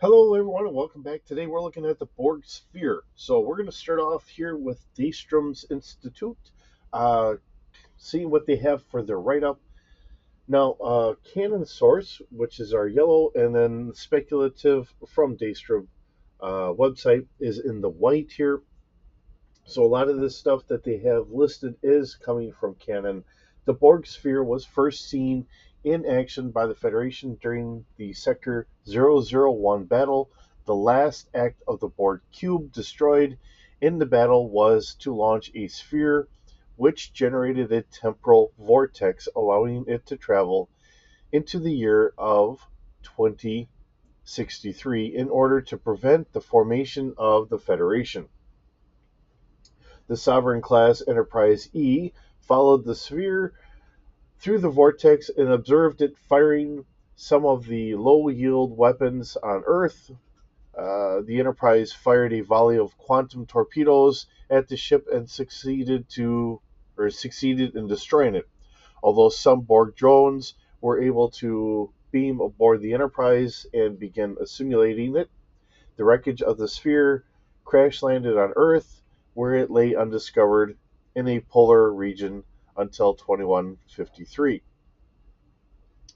Hello, everyone, and welcome back. Today we're looking at the Borg sphere. So we're going to start off here with Daystrom Institute, uh, seeing what they have for their write-up. Now, Canon Source, which is our yellow, and then Speculative from Daystrom website is in the white here. So a lot of this stuff that they have listed is coming from Canon. The Borg sphere was first seen in action by the Federation during the Sector 001 battle. The last act of the Borg cube destroyed in the battle was to launch a sphere which generated a temporal vortex, allowing it to travel into the year of 2063 in order to prevent the formation of the Federation. The Sovereign class Enterprise E followed the sphere through the vortex and observed it firing some of the low yield weapons on Earth. The Enterprise fired a volley of quantum torpedoes at the ship and succeeded in destroying it. Although some Borg drones were able to beam aboard the Enterprise and begin assimilating it, the wreckage of the sphere crash landed on Earth, where it lay undiscovered in a polar region until 2153.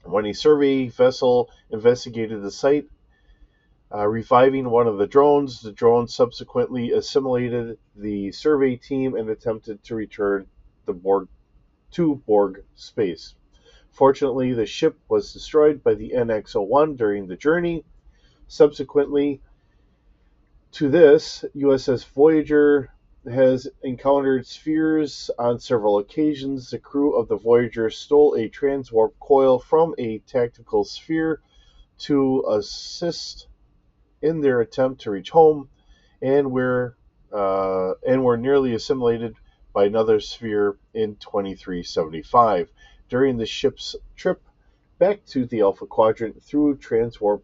When a survey vessel investigated the site, reviving one of the drone subsequently assimilated the survey team and attempted to return the Borg to Borg space. Fortunately, the ship was destroyed by the NX-01 during the journey. Subsequently, to this, USS Voyager has encountered spheres on several occasions. The crew of the Voyager stole a transwarp coil from a tactical sphere to assist in their attempt to reach home, and were nearly assimilated by another sphere in 2375 during the ship's trip back to the Alpha Quadrant through a transwarp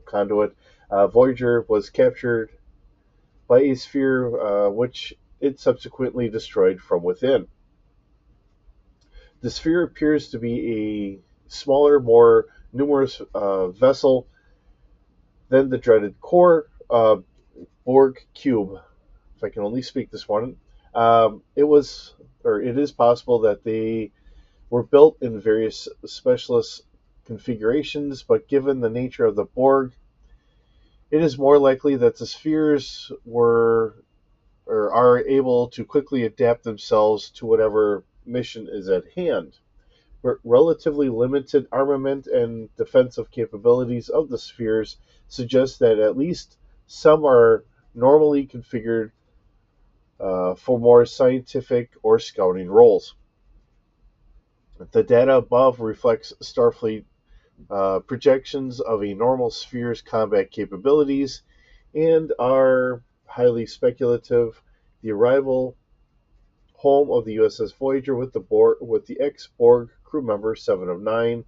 conduit. Voyager was captured by a sphere which it subsequently destroyed from within. The sphere appears to be a smaller, more numerous vessel than the dreaded core Borg cube. If I can only speak this one, it is possible that they were built in various specialist configurations, but given the nature of the Borg, it is more likely that the spheres were or are able to quickly adapt themselves to whatever mission is at hand. Relatively limited armament and defensive capabilities of the spheres suggest that at least some are normally configured for more scientific or scouting roles. The data above reflects Starfleet projections of a normal sphere's combat capabilities and are highly speculative. The arrival home of the USS Voyager with the ex-Borg crew member 7 of 9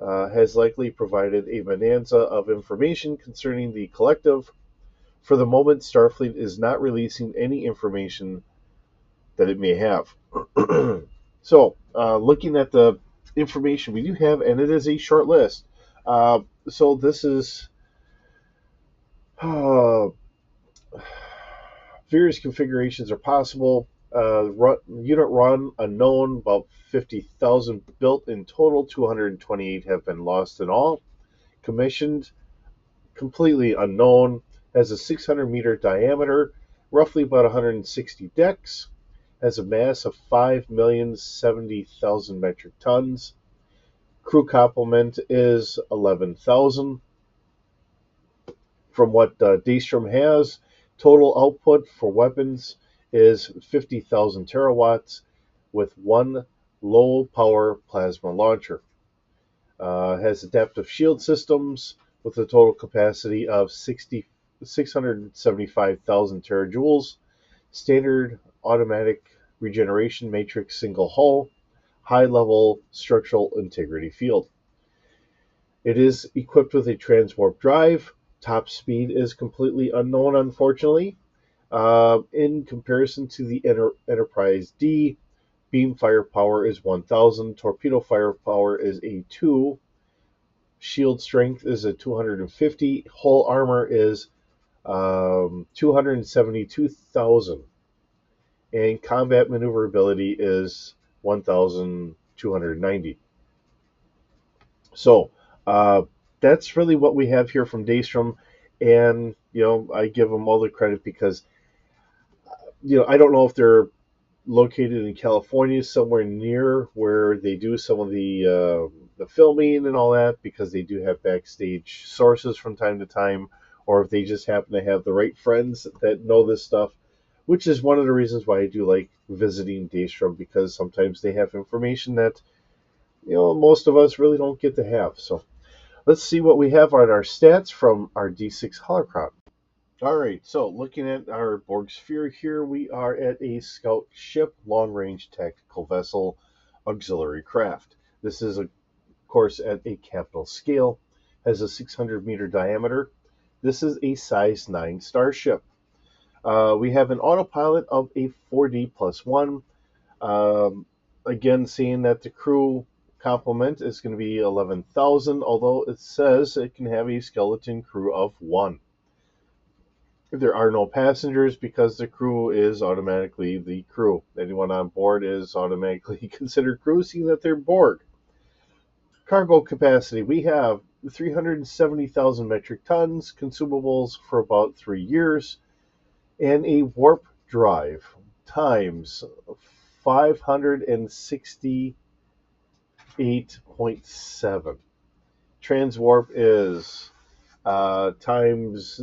has likely provided a bonanza of information concerning the collective. For the moment, Starfleet is not releasing any information that it may have. Looking at the information we do have, and it is a short list. So this is uh, various configurations are possible. Unit run unknown, about 50,000 built in total. 228 have been lost in all. Commissioned, completely unknown. Has a 600-meter diameter, roughly about 160 decks. Has a mass of 5,070,000 metric tons. Crew complement is 11,000. From what Daystrom has, total output for weapons is 50,000 terawatts with one low power plasma launcher. Has adaptive shield systems with a total capacity of 675,000 terajoules, standard automatic regeneration matrix single hull, high level structural integrity field. It is equipped with a transwarp drive. Top speed is completely unknown, unfortunately. In comparison to the Enterprise D, beam firepower is 1,000, torpedo firepower is a 2, Shield strength is a 250. Hull armor is 272,000. And combat maneuverability is 1,290. So that's really what we have here from Daystrom, and I give them all the credit because I don't know if they're located in California, somewhere near where they do some of the filming and all that, because they do have backstage sources from time to time, or if they just happen to have the right friends that know this stuff, which is one of the reasons why I do like visiting Daystrom, because sometimes they have information that most of us really don't get to have. So let's see what we have on our stats from our D6 holocron. All right, so looking at our Borg sphere here, we are at a scout ship, long-range tactical vessel, auxiliary craft. This is, of course, at a capital scale, has a 600-meter diameter. This is a size 9 starship. We have an autopilot of a 4D plus 1. Again, seeing that the crew complement is going to be 11,000, although it says it can have a skeleton crew of 1. There are no passengers because the crew is automatically the crew. Anyone on board is automatically considered crew, seeing that they're Borg. Cargo capacity, we have 370,000 metric tons, consumables for about 3 years, and a warp drive times 568.7. Transwarp is times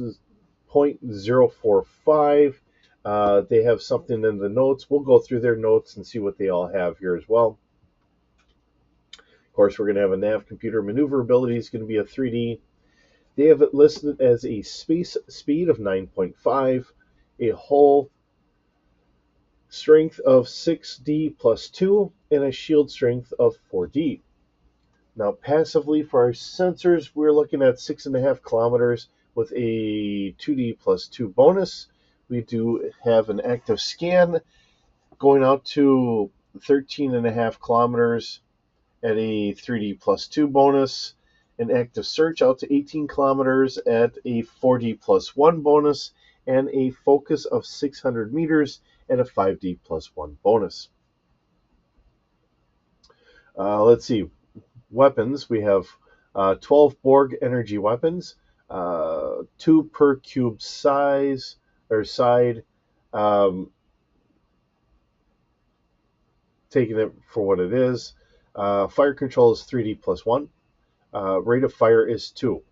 0.045. They have something in the notes. We'll go through their notes and see what they all have here as well. Of course, we're going to have a nav computer. Maneuverability is going to be a 3D. They have it listed as a space speed of 9.5, a hull strength of 6D plus 2, and a shield strength of 4D. Now, passively for our sensors, we're looking at 6.5 kilometers with a 2D plus 2 bonus. We do have an active scan going out to 13.5 kilometers at a 3D plus 2 bonus, an active search out to 18 kilometers at a 4D plus 1 bonus, and a focus of 600 meters at a 5D plus 1 bonus. Let's see. Weapons, we have 12 Borg energy weapons, 2 per cube size or side, taking it for what it is. Fire control is 3D plus 1. Rate of fire is 2.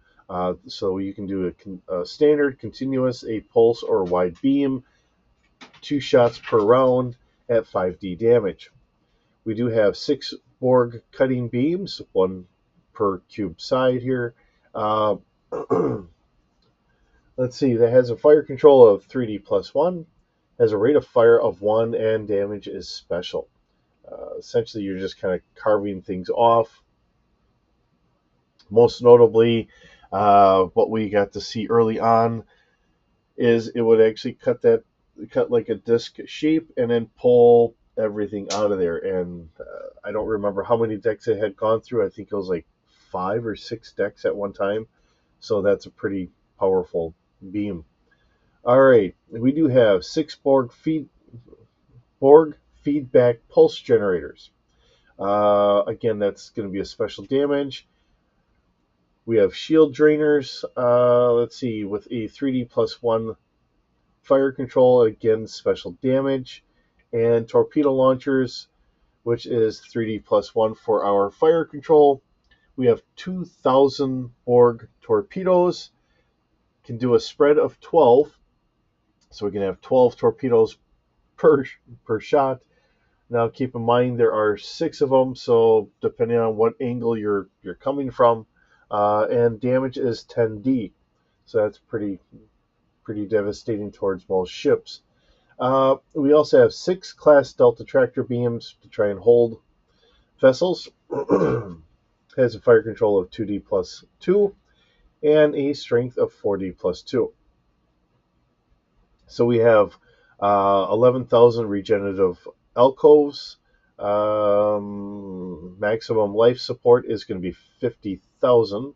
So you can do a standard, continuous, a pulse, or a wide beam, 2 shots per round at 5D damage. We do have 6 Borg cutting beams, 1 per cube side here. Let's see, that has a fire control of 3D plus 1, has a rate of fire of 1, and damage is special. Essentially, you're just kind of carving things off. Most notably, what we got to see early on is it would actually cut like a disc shape and then pull everything out of there. And I don't remember how many decks it had gone through. I think it was like 5 or 6 decks at one time. So that's a pretty powerful beam. All right, we do have 6 Borg feedback pulse generators. Again, that's going to be a special damage. We have shield drainers. Let's see, with a 3D plus 1 fire control, again, special damage. And torpedo launchers, which is 3D plus 1 for our fire control. We have 2,000 Borg torpedoes. Can do a spread of 12. So we can have 12 torpedoes per shot. Now keep in mind there are 6 of them, so depending on what angle you're coming from, and damage is 10D. So that's pretty devastating towards most ships. We also have 6 class Delta tractor beams to try and hold vessels. Has a fire control of 2D plus 2 and a strength of 4D plus 2. So we have 11,000 regenerative alcoves. Maximum life support is going to be 50,000.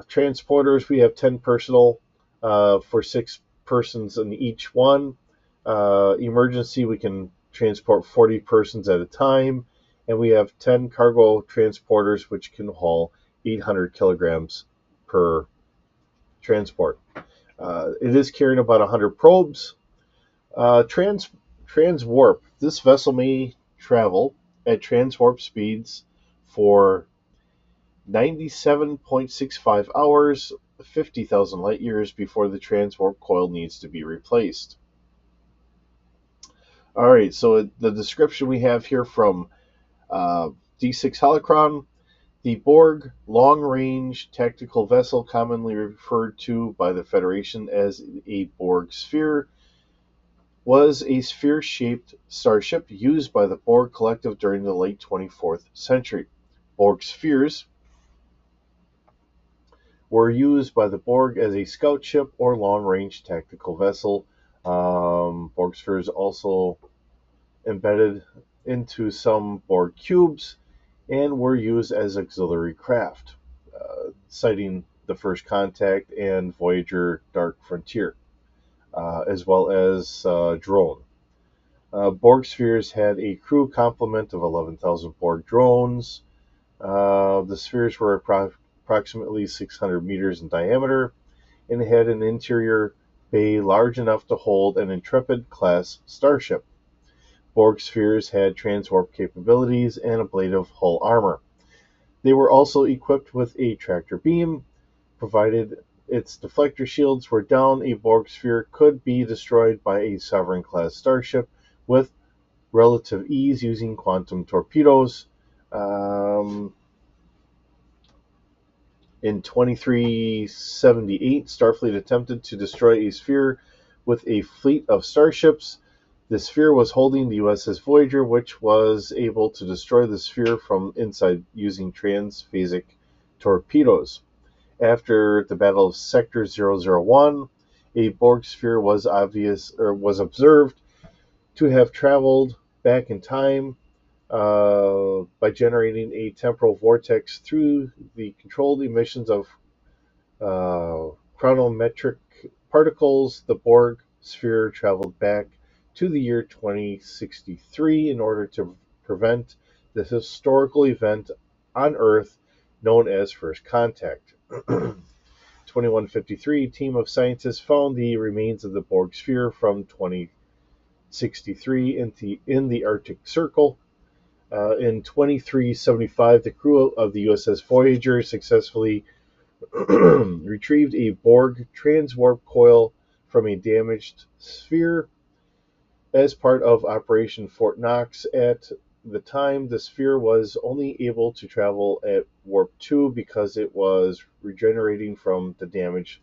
Transporters, we have 10 personal for 6 persons in each one. Emergency, we can transport 40 persons at a time. And we have 10 cargo transporters, which can haul 800 kilograms per transport. It is carrying about 100 probes. Transwarp. This vessel may travel at transwarp speeds for 97.65 hours, 50,000 light years before the transwarp coil needs to be replaced. All right, so the description we have here from D6 Holocron, the Borg long-range tactical vessel, commonly referred to by the Federation as a Borg sphere, was a sphere-shaped starship used by the Borg Collective during the late 24th century. Borg spheres were used by the Borg as a scout ship or long-range tactical vessel. Borg spheres also embedded into some Borg cubes and were used as auxiliary craft, citing the First Contact and Voyager Dark Frontier, as well as drone. Borg spheres had a crew complement of 11,000 Borg drones. The spheres were approximately 600 meters in diameter and had an interior bay large enough to hold an Intrepid-class starship. Borg spheres had transwarp capabilities and ablative hull armor. They were also equipped with a tractor beam. Provided its deflector shields were down, a Borg sphere could be destroyed by a Sovereign-class starship with relative ease using quantum torpedoes. In 2378, Starfleet attempted to destroy a sphere with a fleet of starships. The sphere was holding the USS Voyager, which was able to destroy the sphere from inside using transphasic torpedoes. After the Battle of Sector 001, a Borg sphere was observed to have traveled back in time by generating a temporal vortex through the controlled emissions of chronometric particles. The Borg sphere traveled back to the year 2063 in order to prevent the historical event on Earth known as First Contact. 2153, a team of scientists found the remains of the Borg sphere from 2063 in the Arctic Circle. In 2375, the crew of the USS Voyager successfully retrieved a Borg transwarp coil from a damaged sphere as part of Operation Fort Knox. At the time, the sphere was only able to travel at warp 2 because it was regenerating from the damaged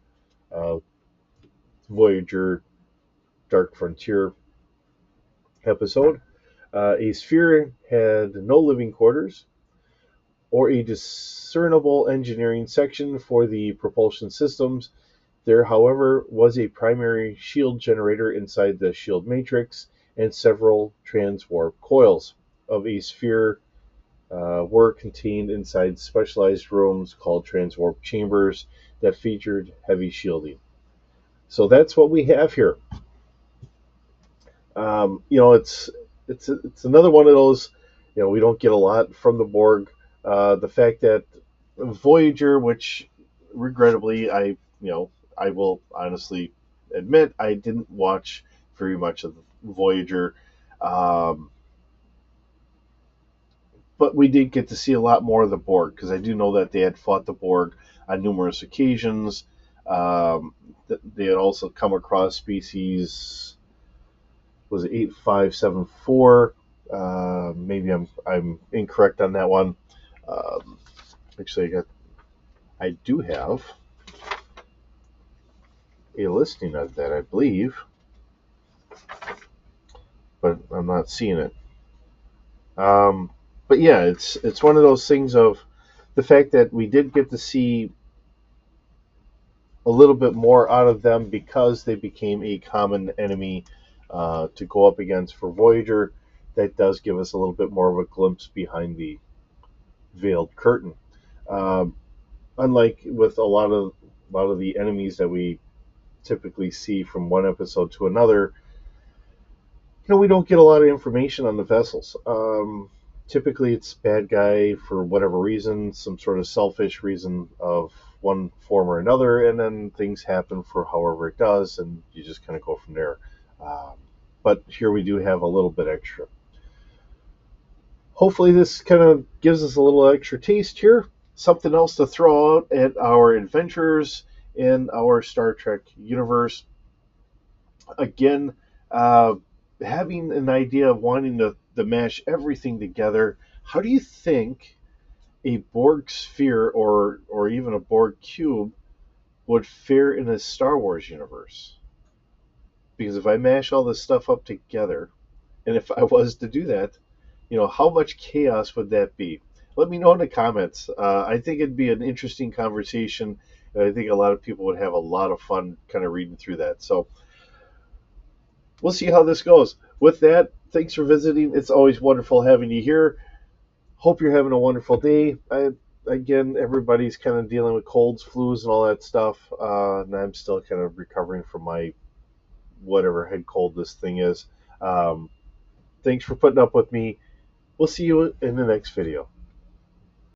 Voyager Dark Frontier episode. A sphere had no living quarters or a discernible engineering section for the propulsion systems. There, however, was a primary shield generator inside the shield matrix, and several transwarp coils of a sphere were contained inside specialized rooms called transwarp chambers that featured heavy shielding. So that's what we have here. It's another one of those. We don't get a lot from the Borg. The fact that Voyager, which regrettably I will honestly admit I didn't watch very much of Voyager, but we did get to see a lot more of the Borg because I do know that they had fought the Borg on numerous occasions. They had also come across species. Was it 8574? Maybe I'm incorrect on that one. Actually, I do have a listing of that, I believe, but I'm not seeing it. But yeah, it's one of those things of the fact that we did get to see a little bit more out of them because they became a common enemy to go up against for Voyager. that does give us a little bit more of a glimpse behind the veiled curtain. Um, Unlike with a lot of the enemies that we typically see from one episode to another, we don't get a lot of information on the vessels. Typically, it's bad guy for whatever reason, some sort of selfish reason of one form or another, and then things happen for however it does, and you just kind of go from there. Um, but here we do have a little bit extra. Hopefully, this kind of gives us a little extra taste here, something else to throw out at our adventures in our Star Trek universe. Again, uh, having an idea of wanting to mash everything together, how do you think a Borg sphere or even a Borg cube would fare in a Star Wars universe? Because if I mash all this stuff up together, and if I was to do that, how much chaos would that be? Let me know in the comments. I think it'd be an interesting conversation, and I think a lot of people would have a lot of fun kind of reading through that. So we'll see how this goes. With that, thanks for visiting. It's always wonderful having you here. Hope you're having a wonderful day. Again, everybody's kind of dealing with colds, flus, and all that stuff, and I'm still kind of recovering from my whatever head cold this thing is. Thanks for putting up with me. We'll see you in the next video.